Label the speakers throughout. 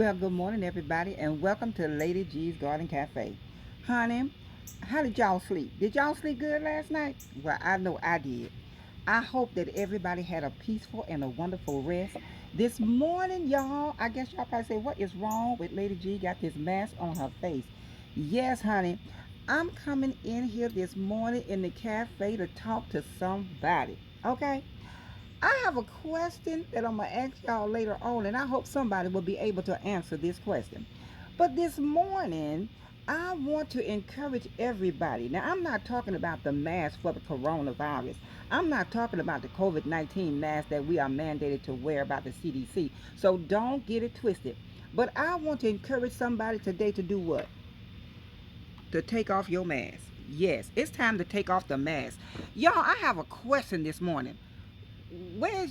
Speaker 1: Well, good morning, everybody, and welcome to Lady G's Garden Cafe. Honey, how did y'all sleep? Did y'all sleep good last night? Well, I know I did. I hope that everybody had a peaceful and a wonderful rest. This morning, y'all, I guess y'all probably say, what is wrong with Lady G? Got this mask on her face. Yes, honey, I'm coming in here this morning in the cafe to talk to somebody. Okay? I have a question that I'm going to ask y'all later on, and I hope somebody will be able to answer this question. But this morning, I want to encourage everybody. Now, I'm not talking about the mask for the coronavirus. I'm not talking about the COVID 19 mask that we are mandated to wear by the CDC. So don't get it twisted. But I want to encourage somebody today to do what? To take off your mask. Yes, it's time to take off the mask. Y'all, I have a question this morning. Where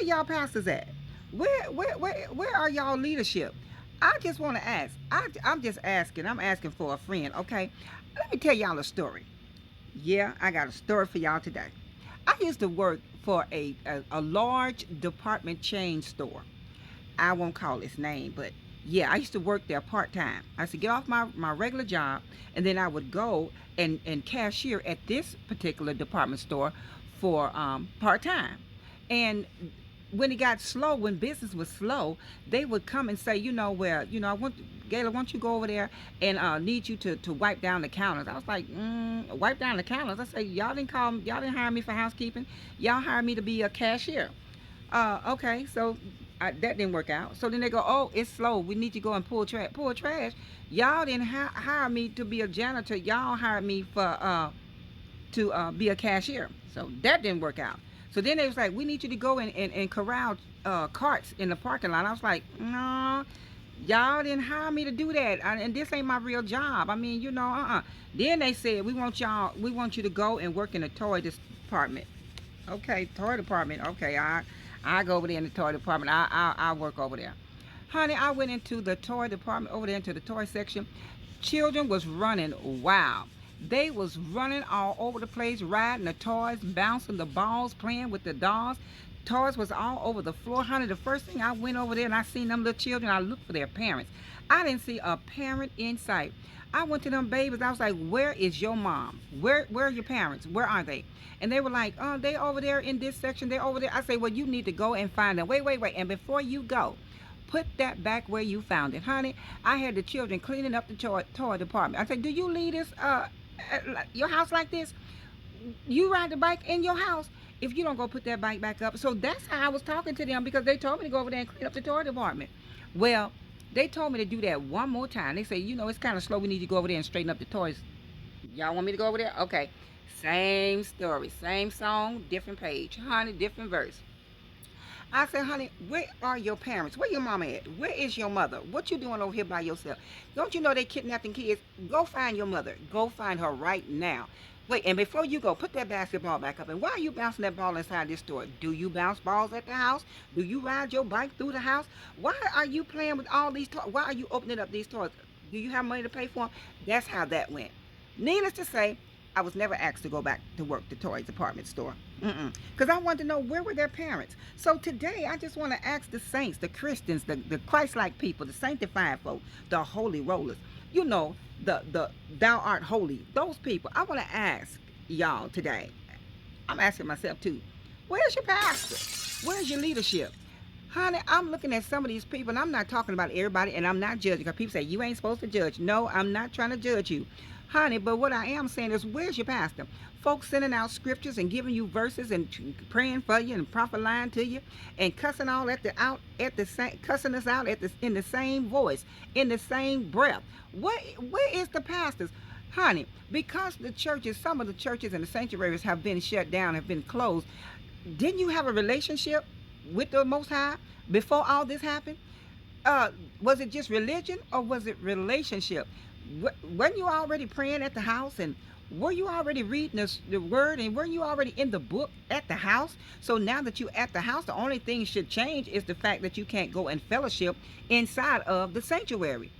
Speaker 1: y'all pastors at? Where are y'all leadership? I just want to ask. I'm just asking. I'm asking for a friend. Okay, let me tell y'all a story. Yeah, I got a story for y'all today. I used to work for a large department chain store. I won't call its name, but yeah, I used to work there part time. I used to get off my regular job, and then I would go and cashier at this particular department store for part time. And when it got slow, when business was slow, they would come and say, I want Gayla, why don't you go over there and need you to wipe down the counters. I was like, wipe down the counters. I say, y'all didn't hire me for housekeeping. Y'all hired me to be a cashier. Okay, so that didn't work out. So then they go, oh, it's slow. We need you to go and pull trash. Y'all didn't hire me to be a janitor. Y'all hired me for to be a cashier. So that didn't work out. So then they was like, we need you to go and corral carts in the parking lot. I was like, no, y'all didn't hire me to do that, and this ain't my real job. I mean, Then they said, we want you to go and work in the toy department. Okay, toy department. Okay, I go over there in the toy department. I work over there. Honey, I went into the toy department over there into the toy section. Children was running wild. They was running all over the place, riding the toys, bouncing the balls, playing with the dolls. Toys was all over the floor. Honey, the first thing I went over there and I seen them little children, I looked for their parents. I didn't see a parent in sight. I went to them babies. I was like, where is your mom? Where are your parents? Where are they? And they were like, oh, they over there in this section. They over there. I say, well, you need to go and find them. Wait. And before you go, put that back where you found it. Honey, I had the children cleaning up the toy department. I said, do you leave this your house like this? You ride the bike in your house if you don't go put that bike back up. So that's how I was talking to them, because they told me to go over there and clean up the toy department. Well, they told me to do that one more time. They say, it's kind of slow. We need you to go over there and straighten up the toys. Y'all want me to go over there? Okay. Same story, same song, different page. Honey, different verse. I said, honey, where are your parents? Where your mama at? Where is your mother? What you doing over here by yourself? Don't you know they kidnapping kids? Go find your mother. Go find her right now. Wait, and before you go, put that basketball back up. And why are you bouncing that ball inside this store? Do you bounce balls at the house? Do you ride your bike through the house? Why are you playing with all these toys? Why are you opening up these toys? Do you have money to pay for them? That's how that went. Needless to say, I was never asked to go back to work the toy department store. Because I wanted to know, where were their parents. So today, I just want to ask the saints, the Christians, the Christ-like people, the sanctified folk, the holy rollers, the thou art holy, those people. I want to ask y'all today. I'm asking myself too. Where's your pastor? Where's your leadership? Honey, I'm looking at some of these people, and I'm not talking about everybody, and I'm not judging, because people say, you ain't supposed to judge. No, I'm not trying to judge you. Honey, but what I am saying is, where's your pastor? Folks sending out scriptures and giving you verses and praying for you and prophesying to you and cussing cussing us out in the same voice, in the same breath. Where is the pastors? Honey, because some of the churches and the sanctuaries have been shut down, have been closed, didn't you have a relationship with the Most High before all this happened? Was it just religion, or was it relationship? Weren't you already praying at the house, and were you already reading the word, and weren't you already in the book at the house? So now that you're at the house, the only thing should change is the fact that you can't go and fellowship inside of the sanctuary.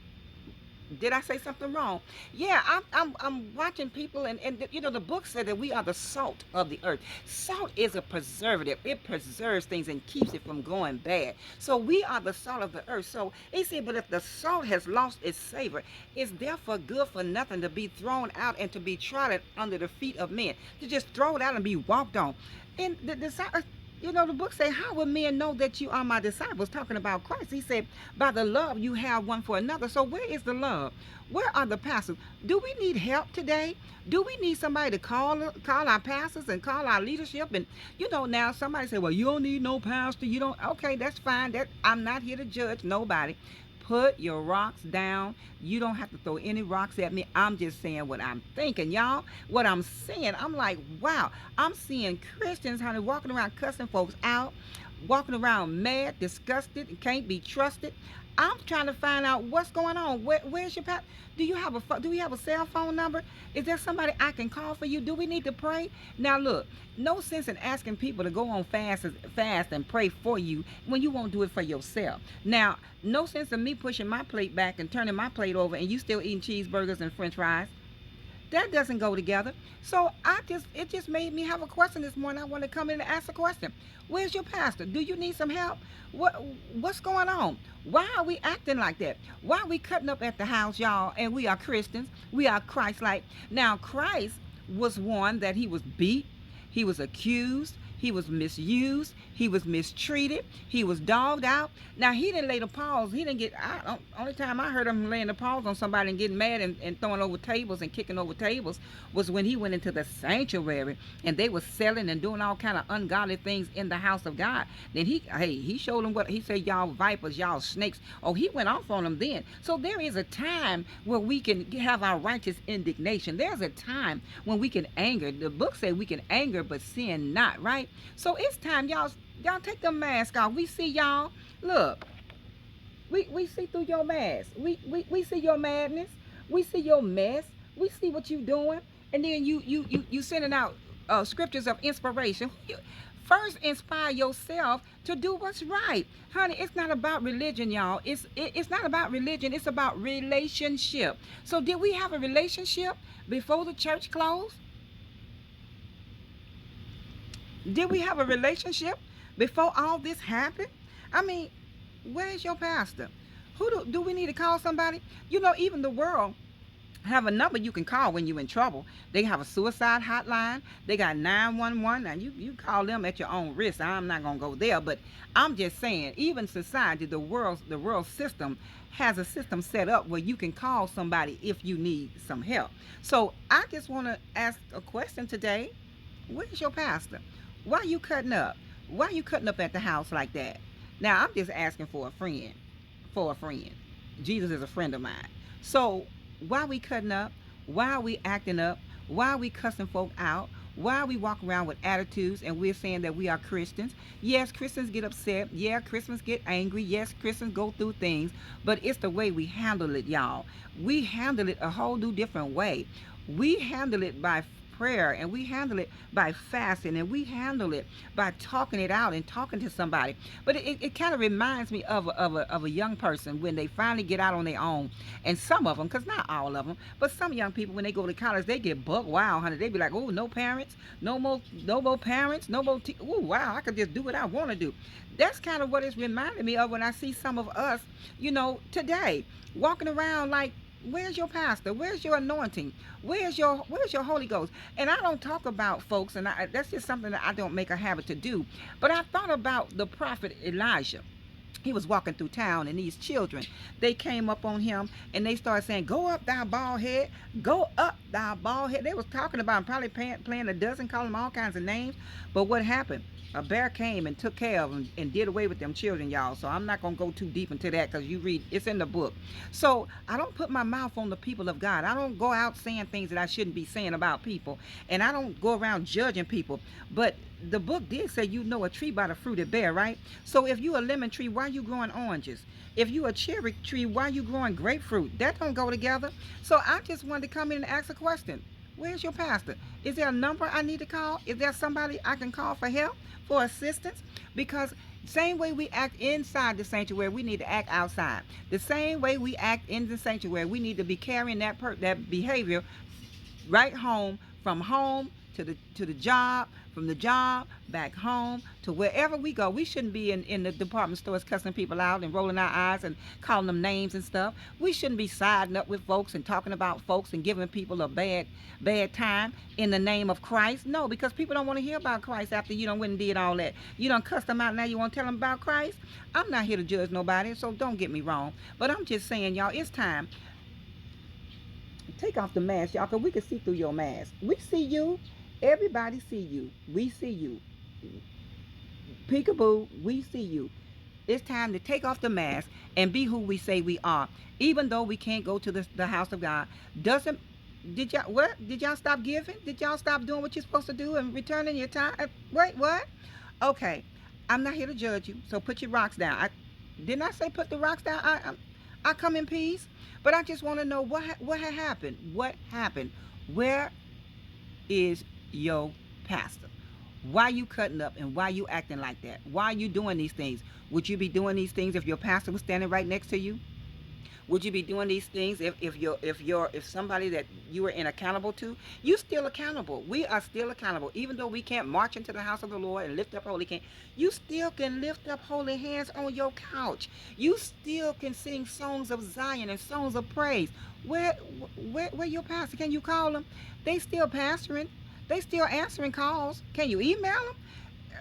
Speaker 1: Did I say something wrong? Yeah, I'm watching people, and you know, the book said that we are the salt of the earth. Salt is a preservative. It preserves things and keeps it from going bad. So we are the salt of the earth. So he said, but if the salt has lost its savor, it's therefore good for nothing to be thrown out and to be trodden under the feet of men. To just throw it out and be walked on. And the disciples, you know, the book say, how will men know that you are my disciples? Talking about Christ. He said, by the love you have one for another. So where is the love? Where are the pastors? Do we need help today? Do we need somebody to call our pastors and call our leadership? And you know, now somebody say, well, you don't need no pastor. You don't. Okay, that's fine. That I'm not here to judge nobody. Put your rocks down. You don't have to throw any rocks at me. I'm just saying what I'm thinking, y'all. What I'm saying, I'm like, wow. I'm seeing Christians, honey, walking around cussing folks out, walking around mad, disgusted, and can't be trusted. I'm trying to find out what's going on. Where's your past? Do we have a cell phone number? Is there somebody I can call for you? Do we need to pray? Now look, no sense in asking people to go on fast and pray for you when you won't do it for yourself. Now, no sense in me pushing my plate back and turning my plate over and you still eating cheeseburgers and french fries. That doesn't go together. So it just made me have a question this morning. I want to come in and ask a question. Where's your pastor? Do you need some help? What's going on? Why are we acting like that? Why are we cutting up at the house, y'all? And we are Christians. We are Christ-like. Now, Christ was one that he was beat, he was accused, he was misused, he was mistreated, he was dogged out. Now he didn't lay the paws. He didn't get. Only time I heard him laying the paws on somebody and getting mad and throwing over tables and kicking over tables was when he went into the sanctuary and they were selling and doing all kind of ungodly things in the house of God. Then he showed them what he said. Y'all vipers, y'all snakes. Oh, he went off on them then. So there is a time where we can have our righteous indignation. There's a time when we can anger. The book says we can anger but sin not. Right. So it's time, y'all take the mask off. We see y'all. Look, we see through your mask. We see your madness. We see your mess. We see what you doing. And then you sending out scriptures of inspiration. First inspire yourself to do what's right. Honey, it's not about religion, y'all. It's not about religion. It's about relationship. So did we have a relationship before the church closed? Did we have a relationship before all this happened? I mean, where's your pastor? Do we need to call somebody? You know, even the world have a number you can call when you're in trouble. They have a suicide hotline. They got 911. Now you call them at your own risk. I'm not gonna go there, but I'm just saying, even society, the world system has a system set up where you can call somebody if you need some help. So I just want to ask a question today. Where's your pastor? Why are you cutting up? Why are you cutting up at the house like that? Now I'm just asking for a friend. For a friend. Jesus is a friend of mine. So why are we cutting up? Why are we acting up? Why are we cussing folk out? Why are we walking around with attitudes and we're saying that we are Christians? Yes, Christians get upset. Yeah, Christians get angry. Yes, Christians go through things. But it's the way we handle it, y'all. We handle it a whole new different way. We handle it by prayer, and we handle it by fasting, and we handle it by talking it out and talking to somebody. But it kind of reminds me of a young person when they finally get out on their own. And some of them, because not all of them, but some young people, when they go to college, they get buck wild, honey. They be like, oh, no parents, no more parents, no more oh, wow, I could just do what I want to do. That's kind of what it's reminding me of when I see some of us, today walking around like, where's your pastor? Where's your anointing? Where's your Holy Ghost? And I don't talk about folks, and that's just something that I don't make a habit to do. But I thought about the prophet Elijah. He was walking through town, and these children, they came up on him and they started saying, go up thou bald head, go up thou bald head. They was talking about him, probably playing a dozen, calling him all kinds of names. But what happened? A bear came and took care of them and did away with them children, y'all. So I'm not going to go too deep into that because you read, it's in the book. So I don't put my mouth on the people of God. I don't go out saying things that I shouldn't be saying about people. And I don't go around judging people. But the book did say you know a tree by the fruit it bear, right? So if you a lemon tree, why you growing oranges? If you a cherry tree, why you growing grapefruit? That don't go together. So I just wanted to come in and ask a question. Where's your pastor? Is there a number I need to call? Is there somebody I can call for help, for assistance? Because Same way we act inside the sanctuary, we need to act outside. The same way we act in the sanctuary, we need to be carrying that behavior right from home to the job, from the job back home to wherever we go. We shouldn't be in the department stores cussing people out and rolling our eyes and calling them names and stuff. We shouldn't be siding up with folks and talking about folks and giving people a bad time in the name of Christ. No, because people don't want to hear about Christ after you done went and did all that. You done cussed them out, now you want to tell them about Christ? I'm not here to judge nobody, so don't get me wrong. But I'm just saying, y'all, it's time. Take off the mask, y'all, because we can see through your mask. We see you. Everybody see you. We see you. Peekaboo, we see you. It's time to take off the mask and be who we say we are. Even though we can't go to the house of God. Doesn't did y'all what? Did y'all stop giving? Did y'all stop doing what you're supposed to do and returning your time? Wait, what? Okay. I'm not here to judge you. So put your rocks down. Didn't I say put the rocks down? I come in peace. But I just want to know what had happened. What happened? Where is your pastor? Why you cutting up and why you acting like that? Why you doing these things? Would you be doing these things if your pastor was standing right next to you? Would you be doing these things if somebody that you were accountable to? You still accountable. We are still accountable. Even though we can't march into the house of the Lord and lift up holy hands, you still can lift up holy hands on your couch. You still can sing songs of Zion and songs of praise. Where your pastor? Can you call them? They still pastoring. They still answering calls. Can you email them?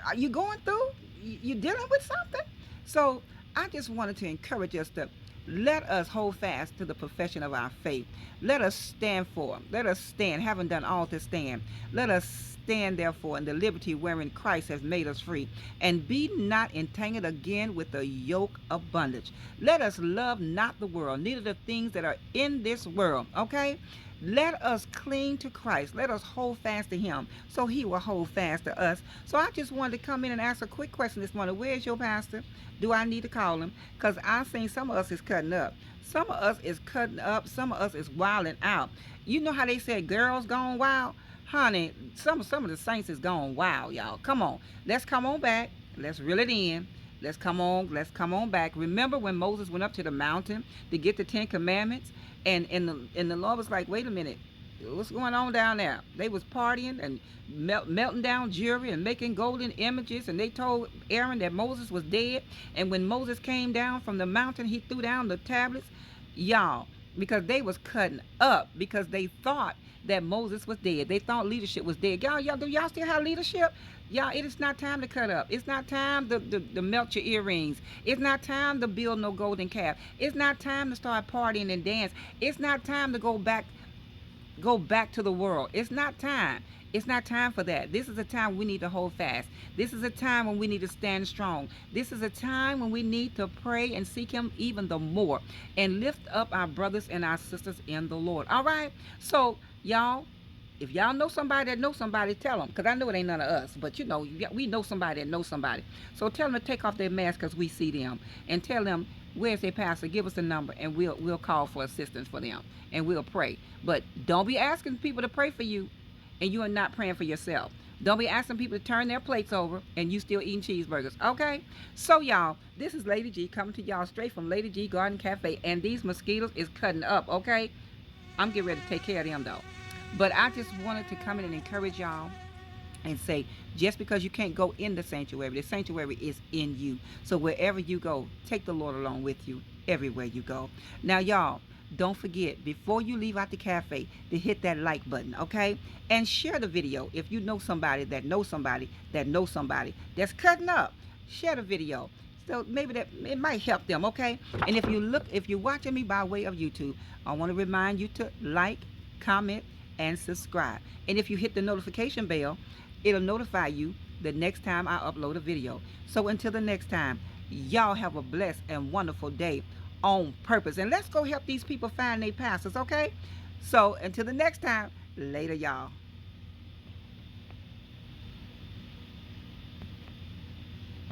Speaker 1: Are you going through? You dealing with something? So I just wanted to encourage us to let us hold fast to the profession of our faith. Let us stand for. Let us stand, having done all to stand. Let us stand therefore in the liberty wherein Christ has made us free, and be not entangled again with the yoke of bondage. Let us love not the world, neither the things that are in this world. Okay? Let us cling to Christ. Let us hold fast to him so he will hold fast to us. So I just wanted to come in and ask a quick question this morning. Where's your pastor? Do I need to call him? Because I seen some of us is cutting up. Some of us is cutting up. Some of us is wilding out. You know how they said girls gone wild? Honey, some of the saints is gone wild, y'all. Come on. Let's come on back. Let's reel it in. Let's come on back. Remember when Moses went up to the mountain to get the 10 Commandments? And the Lord was like, wait a minute, what's going on down there? They was partying and melting down jewelry and making golden images, and they told Aaron that Moses was dead. And when Moses came down from the mountain, he threw down the tablets, y'all, because they was cutting up because they thought that Moses was dead. They thought leadership was dead. Y'all, do y'all still have leadership? Y'all, it is not time to cut up. It's not time to melt your earrings. It's not time to build no golden calf. It's not time to start partying and dance. It's not time to go back to the world. It's not time. It's not time for that. This is a time we need to hold fast. This is a time when we need to stand strong. This is a time when we need to pray and seek him even the more and lift up our brothers and our sisters in the Lord. All right? So, y'all, if y'all know somebody that knows somebody, tell them. Because I know it ain't none of us. But, you know, we know somebody that knows somebody. So tell them to take off their mask because we see them. And tell them, where's their pastor? Give us a number and we'll call for assistance for them. And we'll pray. But don't be asking people to pray for you and you are not praying for yourself. Don't be asking people to turn their plates over and you still eating cheeseburgers. Okay? So, y'all, this is Lady G coming to y'all straight from Lady G Garden Cafe. And these mosquitoes is cutting up. Okay? I'm getting ready to take care of them, though. But I just wanted to come in and encourage y'all and say, just because you can't go in the sanctuary is in you. So wherever you go, take the Lord along with you everywhere you go. Now, y'all, don't forget, before you leave out the cafe, to hit that like button, okay? And share the video if you know somebody that knows somebody that knows somebody that's cutting up. Share the video. So maybe that it might help them, okay? And if you're watching me by way of YouTube, I want to remind you to like, comment, and subscribe. And if you hit the notification bell, it'll notify you the next time I upload a video. So until the next time, y'all have a blessed and wonderful day on purpose. And let's go help these people find their pastors, okay? So until the next time, later, y'all.